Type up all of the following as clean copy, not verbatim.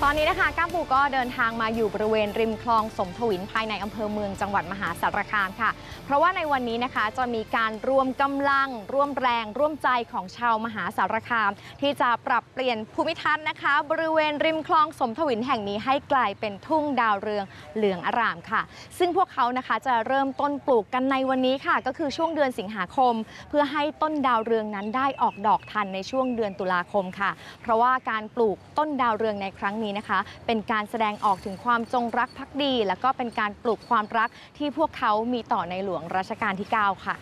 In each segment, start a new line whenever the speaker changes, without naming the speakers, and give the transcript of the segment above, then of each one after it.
ตอนนี้นะคะก้ามปูก็เดินทางมาอยู่บริเวณริมคลองสมทวินภายในอำเภอเมืองจังหวัดมหาสารคามค่ะเพราะว่าในวันนี้นะคะจะมีการรวมกำลังร่วมแรงร่วมใจของชาวมหาสารคามที่จะปรับเปลี่ยนภูมิทัศน์นะคะบริเวณริมคลองสมทวินแห่งนี้ให้กลายเป็นทุ่งดาวเรืองเหลืองอร่ามค่ะซึ่งพวกเขานะคะจะเริ่มต้นปลูกกันในวันนี้ค่ะก็คือช่วงเดือนสิงหาคมเพื่อให้ต้นดาวเรืองนั้นได้ออกดอกทันในช่วงเดือนตุลาคมค่ะเพราะว่าการปลูกต้นดาวเรืองในครั้งนี้นะคะเป็นการแสดงออกถึงความจงรักภักดีและก็เป็นการปลูกความรักที่พวกเขามีต่อในหลวงรัชกาลที่ 9 ค่ะ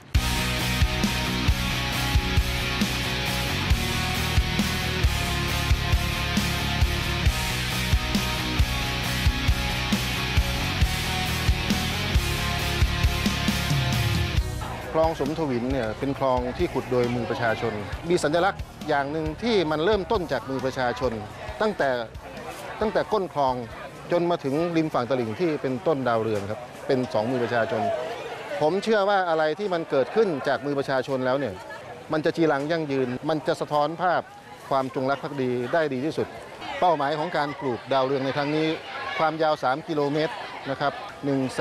คลองสมทวินเนี่ยเป็นคลองที่ขุดโดยมือประชาชนมีสัญลักษณ์อย่างหนึ่งที่มันเริ่มต้นจากมือประชาชนตั้งแต่ก้นคลองจนมาถึงริมฝั่งตลิ่งที่เป็นต้นดาวเรืองครับเป็น2มือประชาชนผมเชื่อว่าอะไรที่มันเกิดขึ้นจากมือประชาชนแล้วเนี่ยมันจะจีรังยั่งยืนมันจะสะท้อนภาพความจงรักภักดีได้ดีที่สุดเป้าหมายของการปลูกดาวเรืองในครั้งนี้ความยาว3กิโลเมตรนะครับ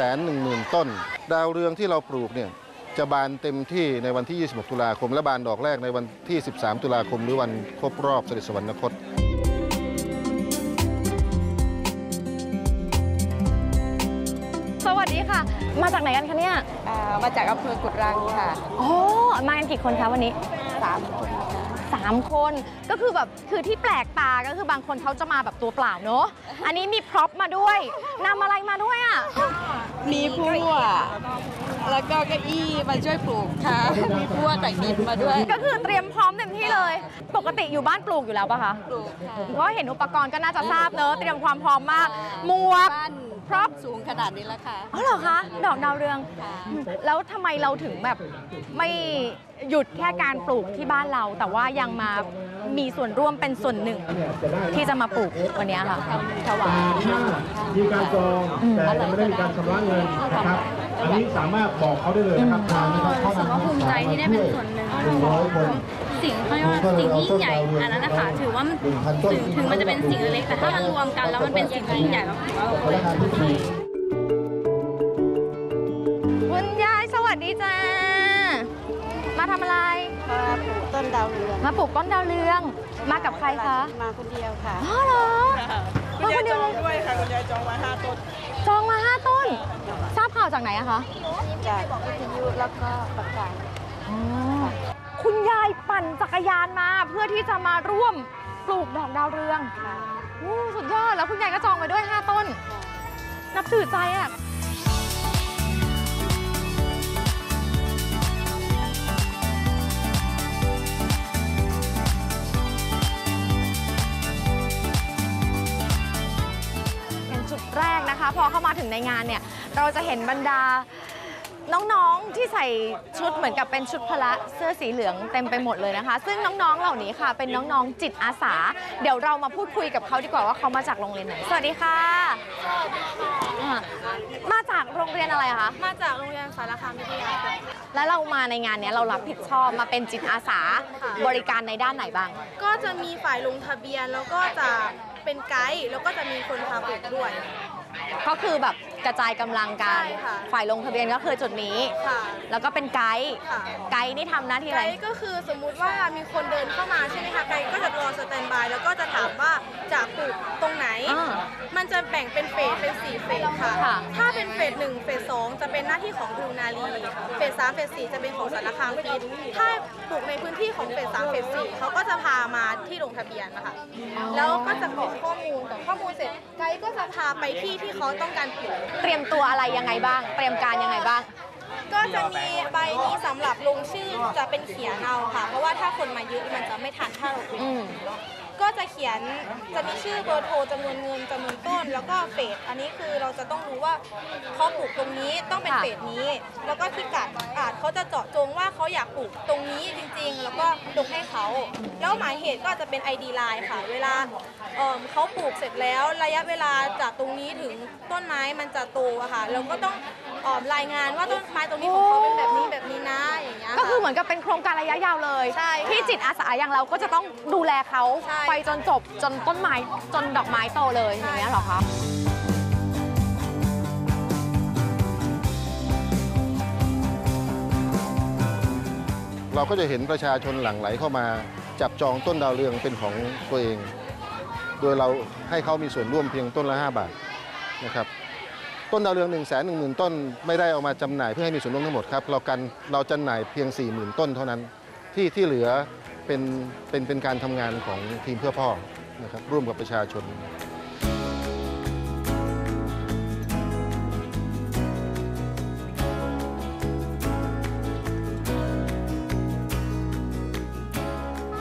110,000 ต้นดาวเรืองที่เราปลูกเนี่ยจะบานเต็มที่ในวันที่26ตุลาคมและบานดอกแรกในวันที่13ตุลาคมหรือวันครบรอบเสด็จสวรรคต
สวัสดีค่ะมาจากไหนกันคะเนี่ย
มาจากอำเภอกุดรังค่ะ
โอ้มากันกี่คนคะวันนี้
3 คน
3 คนก็คือแบบคือที่แปลกตาก็คือบางคนเขาจะมาแบบตัวเปล่าเนอะอันนี้มีพร็อพมาด้วยนำอะไรมาด้วยอ่ะ
มีพั่วแล้วก็เก้าอี้มาช่วยปลูกค่ะมีพั่วแต่ดินมาด้วย
ก็คือเตรียมพร้อมเต็มที่เลยปกติอยู่บ้านปลูกอยู่แล้วป่ะคะ
ปลูกค่ะ
เพราะเห็นอุปกรณ์ก็น่าจะทราบเนอะเตรียมความพร้อมมากหมวก
พร็อพสูงขนาดนี้แล้วค่ะ
อ๋อเหรอคะดอกดาวเรืองแล้วทำไมเราถึงแบบไม่หยุดแค่การปลูกที่บ้านเราแต่ว่ายังมามีส่วนร่วมเป็นส่วนหนึ่งที่จะมาปลูกวันนี้ค่ะ
ถวาย
มีการจองแต่ไม่ได้มีการชำระเงินนะครับอันนี้สามารถบอกเขาได้เลยนะครับทางนะครับ
รู้สึกว่าภูมิใจที่ได้เป็นส่วนหนึ่งของสิ่งที่ยิ่งใหญ่อันนั้นนะคะถือว่าถึงมันจะเป็นสิ่งเล็กแต่ถ้ามันรวมกันแล้วมันเป็นสิ่งที่ยิ่งใหญ่เราถือว่าโอเค
คุณยายสวัสดีจ้ามาทำอะไร
มาปลูกต้นดาวเรือง
มาปลูกต้นดาวเรืองมากับใครคะ
มาคนเดียวค่ะ
อ๋อเหรอ
คุณยายจองด้วยค่ะคุณยายจองมา5 ต้น
จองมา5 ต้นทราบข่าวจากไหนอะคะ
จากวิทยุแล้วก็ประกาศ
คุณยายปั่นจักรยานมาเพื่อที่จะมาร่วมปลูกดอกดาวเรืองโอ้สุดยอดแล้วคุณยายก็จองไว้ด้วย5 ต้นนับถือใจอะแรกนะคะพอเข้ามาถึงในงานเนี่ยเราจะเห็นบรรดาน้องๆที่ใส่ชุดเหมือนกับเป็นชุดพละเสื้อสีเหลืองเต็มไปหมดเลยนะคะซึ่งน้องๆเหล่านี้ค่ะเป็นน้องๆจิตอาสาเดี๋ยวเรามาพูดคุยกับเขาดีกว่าว่าเขามาจากโรงเรียนไหนสวัสดีค่ะมาจากโรงเรียนอะไรคะ
มาจากโรงเรียนสารคามวิทยา
แล้วเรามาในงานนี้เรารับผิดชอบมาเป็นจิตอาสาบริการในด้านไหนบ้าง
ก็จะมีฝ่ายลงทะเบียนแล้วก็จะเป็นไกด์แล้วก็จะมีคนพาปลูกด้วย
ก็คือแบบกระจายกำลังกันฝ่ายลงทะเบียนก็คือจุดนี้แล้วก็เป็นไกด์ไกด์นี่ทำหน้าที่อะไร
ไกด์ก็คือสมมุติว่ามีคนเดินเข้ามาใช่ไหมคะไกด์ก็จะรอสแตนบายแล้วก็จะถามว่าจะปลูกตรงไหนมันจะแบ่งเป็นเฟสเป็น4 เฟสค่ะถ้าเป็นเฟส1 เฟส 2จะเป็นหน้าที่ของดูนาลีเฟส 3 เฟส 4จะเป็นของสารคามฟิตถ้าปลูกในพื้นที่ของเฟส 3 เฟส 4เขาก็จะพามาที่ลงทะเบียนนะคะแล้วก็จะกรอกข้อมูลเสร็จไกด์ก็จะพาไปที่เขาต้องการปลูก
เตรียมตัวอะไรยังไงบ้างเตรียมการยังไงบ้าง
ก็จะมีใบนี้สำหรับลงชื่อจะเป็นเขียนเอาค่ะเพราะว่าถ้าคนมาเยอะมันจะไม่ทันถ้าเราปลูกก็จะเขียนจะมีชื่อเบอร์โทรจำนวนเงินจำนวนต้นแล้วก็เฟสอันนี้คือเราจะต้องรู้ว่าเขาปลูกตรงนี้ต้องเป็นเฟสนี้แล้วก็ที่กัดเขาจะเจาะจงว่าเขาอยากปลูกตรงนี้จริงๆแล้วก็ลงให้เขาแล้วหมายเหตุก็จะเป็น ID ไลน์ค่ะเวลาเขาปลูกเสร็จแล้วระยะเวลาจากตรงนี้ถึงต้นไม้มันจะโตอะค่ะเราก็ต้องรายงานว่าต้นไม้ตรงนี้ของเขาเป็นแบบนี้นะอย่างเงี้ยก็คือ
เหมือนกับเป็นโครงการระยะยาวเลย
ใช่
ที่จิตอาสาอย่างเราก็จะต้องดูแลเขา
ใช่
ไปจนจบจนต้นไม้จนดอกไม้โตเลยอย่างเงี้ยเหรอคะ
เราก็จะเห็นประชาชนหลั่งไหลเข้ามาจับจองต้นดาวเรืองเป็นของตัวเอง โดยเราให้เขามีส่วนร่วมเพียงต้นละ5 บาทนะครับต้นดาวเรือง 110,000 ต้นไม่ได้เอามาจำหน่ายเพื่อให้มีส่วนร่วมทั้งหมดครับเราจำหน่ายเพียง 40,000 ต้นเท่านั้นที่เหลือเป็นการทำงานของทีมเพื่อพ่อนะครับร่วมกับประชาชน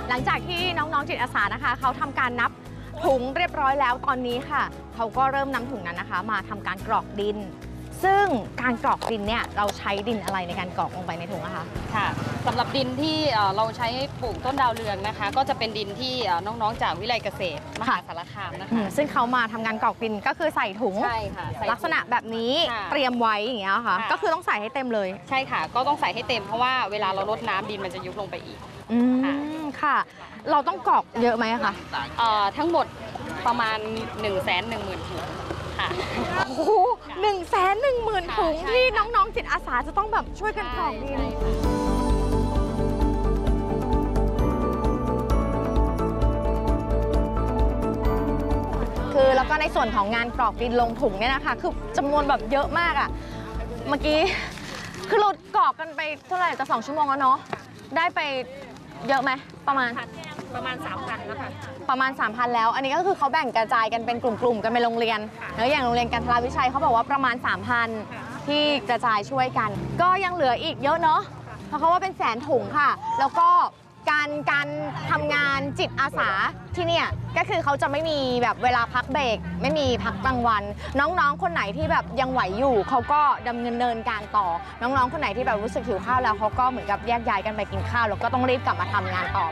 หลังจากที่น้องๆจิตอาสานะคะเขาทำการนับถุงเรียบร้อยแล้วตอนนี้ค่ะเขาก็เริ่มนำถุงนั้นนะคะมาทำการกรอกดิน ซึ่งการกรอกดินเนี่ยเราใช้ดินอะไรในการกรอกลงไปในถุงอะคะ
ค่ะสำหรับดินที่เราใช้ปลูกต้นดาวเรืองนะคะ ก็จะเป็นดินที่น้องๆจากวิไลเกษตรมหาสารคามนะคะ
ซึ่งเขามาทำการกรอกดินก็คือใส่ถุง
ใช่ค่ะใส่ถุง
ลักษณะแบบนี้
ค่ะ
เตรียมไว้อย่างเงี้ยค่ะ
ค่ะ
ก็คือต้องใส่ให้เต็มเลย
ใช่ค่ะ ก็ต้องใส่ให้เต็มเพราะว่าเวลาเรารดน้ำดินมันจะยุบลงไปอีก ค่ะ
ค่ะ เราต้องกรอกเยอะไหมคะ
ทั้งหมดประมาณ 110,000 ถุงค่ะ
โอ้โห110,000 ถุง
ใช่
ที่น้องๆจิตอาสาจะต้องแบบช่วยกันกรอกดิน
ใช่ค่ะ
คือแล้วก็ในส่วนของงานกรอกดินลงถุงเนี่ยนะคะคือจำนวนแบบเยอะมากอะเมื่อกี้คือเรากรอกกันไปเท่าไหร่จะ2 ชั่วโมงแล้วเนาะได้ไปเยอะไหมประมาณ
3,000นะคะ
ประมาณ 3,000 แล้ว อันนี้ก็คือเขาแบ่งกระจายกันเป็นกลุ่มๆกันไปโรงเรียนแล้วอย่างโรงเรียนกันทราวิชัยเขาบอกว่าประมาณ 3,000 ที่กระจายช่วยกัน ก็ยังเหลืออีกเยอะเนาะเพราะเขาว่าเป็นแสนถุงค่ะ แล้วก็การทำงานจิตอาสาที่เนี่ยก็คือเขาจะไม่มีแบบเวลาพักเบรกไม่มีพักกลางวัน น้องๆคนไหนที่แบบยังไหวอยู่เขาก็ดำเนินการต่อน้องๆคนไหนที่แบบรู้สึกหิวข้าวแล้วเขาก็เหมือนกับแยกย้ายกันไปกินข้าวแล้วก็ต้องรีบกลับมาทำงานต่อ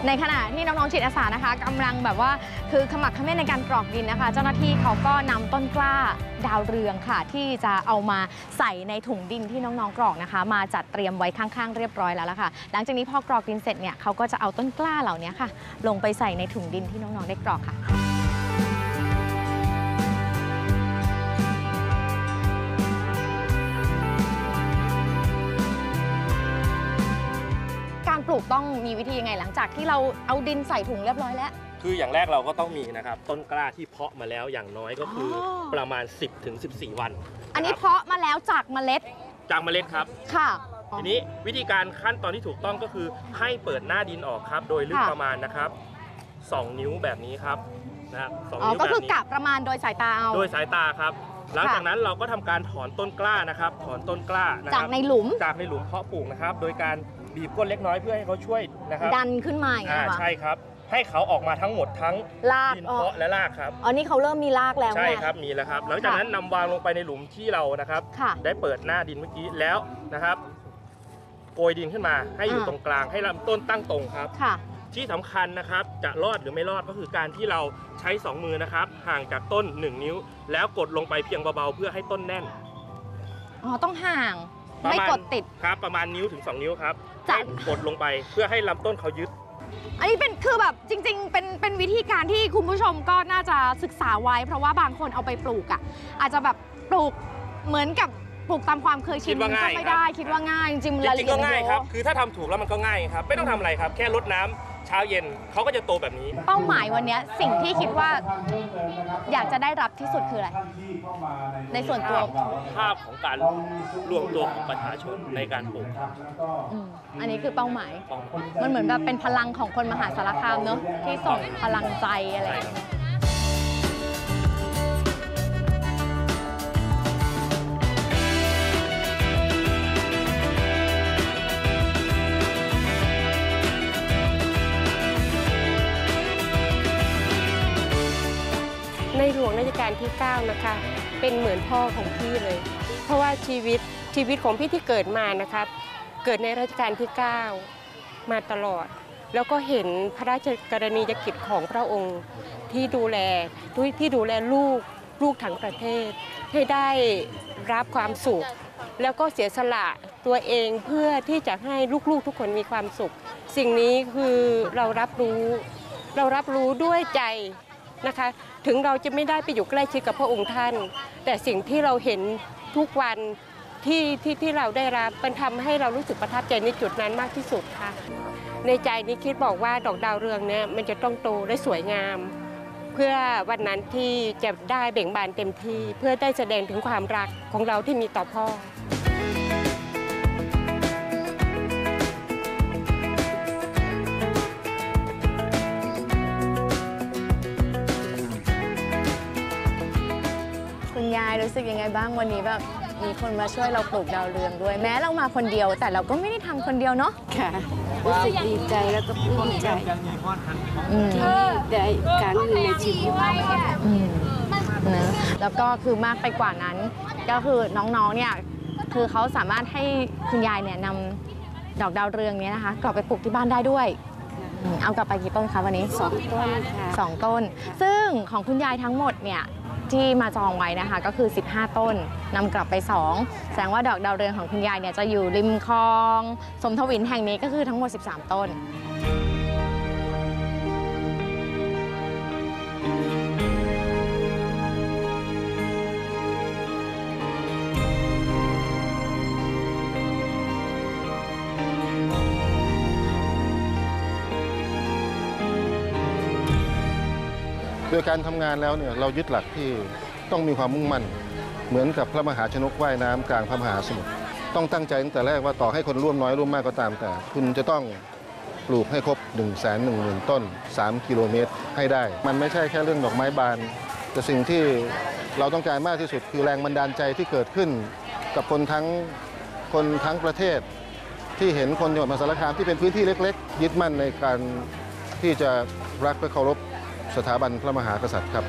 ในขณะที่น้องๆจิตอาสานะคะกำลังแบบว่าคือขมักเขม้นในการกรอกดินนะคะ เจ้าหน้าที่เขาก็นำต้นกล้าดาวเรืองค่ะ ที่จะเอามาใส่ในถุงดินที่น้องๆกรอกนะคะ มาจัดเตรียมไว้ข้างๆเรียบร้อยแล้วล่ะค่ะหลังจากนี้พอกรอกดินเสร็จเนี่ยเขาก็จะเอาต้นกล้าเหล่านี้ค่ะ ลงไปใส่ในถุงดินที่น้องๆได้กรอกค่ะการปลูกต้องมีวิธียังไงหลังจากที่เราเอาดินใส่ถุงเรียบร้อยแล้ว
คืออย่างแรกเราก็ต้องมีนะครับต้นกล้าที่เพาะมาแล้วอย่างน้อยก็คืออ
อ
ประมาณ 10-14 วัน
อันนี้
ะครับ
เพาะมาแล้วจากเมล็ด
จากเมล็ดครับ
ค่ะ
ทีนี้วิธีการขั้นตอนที่ถูกต้องก็คือให้เปิดหน้าดินออกครับ โดยลึก
ค่ะ
ประมาณนะครับ2 นิ้วแบบนี้ครับนะครับ2
อ๋อ
นิ้ว
ก็
แบบ
คือ
นี้
กะประมาณโดยสายตาเอา
โดยสายตาครับ หลังจากนั้นเราก็ทำการถอนต้นกล้านะครับ ถอนต้นกล้านะค
จา
รั
ก
บ
ในหลุม
จากในหลุมเพาะปลูกนะครับ โดยการบีบก้นเล็กน้อยเพื่อให้เขาช่วยนะครับ
ดันขึ้นมาอย่างเงี้ยเหรอ
ใช่ครับ ให้เขาออกมาทั้งหมดทั้ง
ลาก
ดิน
ออก
เพาะและรากครับ
อ๋อนี่เขาเริ่มมีรากแล้ว
ใช่
ไง
ครับมีแล้วครับ หลังจากนั้นนำวางลงไปในหลุมที่เรานะครับ
ค่ะ
ได้เปิดหน้าดินเมื่อกี้แล้วนะครับโกยดินขึ้นมาให้อยู่
อ่า
ตรงกลางให้ลำต้นตั้งตรงครับ
ค่ะ
ที่สำคัญนะครับจะรอดหรือไม่รอดก็คือการที่เราใช้ 2 มือนะครับห่างจากต้น 1 นิ้ว แล้วกดลงไปเพียงเบาๆเพื่อให้ต้นแน่น
อ๋อต้องห่าง
ประ
ไม่
มาณ
กดติด
ครับประมาณนิ้วถึง 2 นิ้วครับ
จะ
ให้กดลงไปเพื่อให้ลำต้นเขายึด
อันนี้เป็นคือแบบจริงๆเป็นวิธีการที่คุณผู้ชมก็น่าจะศึกษาไว้ เพราะว่าบางคนเอาไปปลูกอ่ะอาจจะแบบปลูกเหมือนกับปลูกตามความเคยชิน
คิดว่าง่าย
ก็ไม่ได้
ครับ
คิดว่าง่ายจริงๆ
จ
รายละ
ริง
เอี
ๆ
ย
ก็
ด
ง่าย
เย
ครับ
อะ
คือถ้าทำถูกแล้วมันก็ง่ายครับไม่ต้องทำอะไรครับ แค่รดน้ำเช้าเย็นเขาก็จะโตแบบนี้
เป้าหมายวันเนี้ยสิ่งที่คิดว่าอยากจะได้รับที่สุดคืออะไร ในส่วนตัว
ภาพของการรวมตัวของประชาชนในการปลูก
อันนี้คือเป้าหมาย
ของคน
มันเหมือนแบบเป็นพลังของคนมหาสารคามเนอะที่ส่งพลังใจอะไรอย่างเงี้ย
ในหลวงรัชกาลที่ 9 นะคะ เป็นเหมือนพ่อของพี่เลย เพราะว่าชีวิตของพี่ที่เกิดมานะคะเกิดในรัชกาลที่ 9 มาตลอด แล้วก็เห็นพระราชกรณียกิจของพระองค์ที่ดูแลลูกทั้งประเทศให้ได้รับความสุขแล้วก็เสียสละตัวเองเพื่อที่จะให้ลูกๆทุกคนมีความสุขสิ่งนี้คือเรารับรู้ด้วยใจนะคะถึงเราจะไม่ได้ไปอยู่ใกล้ชิดกับพระองค์ท่านแต่สิ่งที่เราเห็นทุกวันที่เราได้รับมันทำให้เรารู้สึกประทับใจในจุดนั้นมากที่สุดค่ะในใจนี้คิดบอกว่าดอกดาวเรืองเนี่ยมันจะต้องโตและสวยงามเพื่อวันนั้นที่จะได้เบ่งบานเต็มที่เพื่อได้แสดงถึงความรักของเราที่มีต่อพ่อ
คุณยายรู้สึกยังไงบ้างวันนี้แบบมีคนมาช่วยเราปลูกดาวเรืองด้วยแม้เรามาคนเดียวแต่เราก็ไม่ได้ทำคนเดียวเนาะ
ค่ะรู้สึกดีใจแล้วก็ปลื้มใจที่ได้การหนึ่งในชีวิต
นะแล้วก็คือมากไปกว่านั้นก็คือน้องๆเนี่ยคือเขาสามารถให้คุณยายเนี่ยนำดอกดาวเรืองนี้นะคะกลับไปปลูกที่บ้านได้ด้วยเอากลับไปกี่ต้นคะวันนี้
2 ต้นค่ะ
2 ต้นซึ่งของคุณยายทั้งหมดเนี่ยที่มาจองไว้นะคะก็คือ15 ต้นนำกลับไป2แสดงว่าดอกดาวเรืองของคุณยายเนี่ยจะอยู่ริมคลองสมทวินแห่งนี้ก็คือทั้งหมด13 ต้น
โดยการทำงานแล้วเนี่ยเรายึดหลักที่ต้องมีความมุ่งมั่นเหมือนกับพระมหาชนกว่ายน้ำกลางพระมหาสมุทรต้องตั้งใจตั้งแต่แรกว่าต่อให้คนร่วมน้อยร่วมมากก็ตามแต่คุณจะต้องปลูกให้ครบ 110,000 ต้น3 กิโลเมตรให้ได้มันไม่ใช่แค่เรื่องดอกไม้บานแต่สิ่งที่เราต้องการมากที่สุดคือแรงบันดาลใจที่เกิดขึ้นกับคนทั้งประเทศที่เห็นคนจังหวัดมหาสารคามที่เป็นพื้นที่เล็กๆยึดมั่นในการที่จะรักและเคารพสถาบันพระมหากษัตริย์ครับ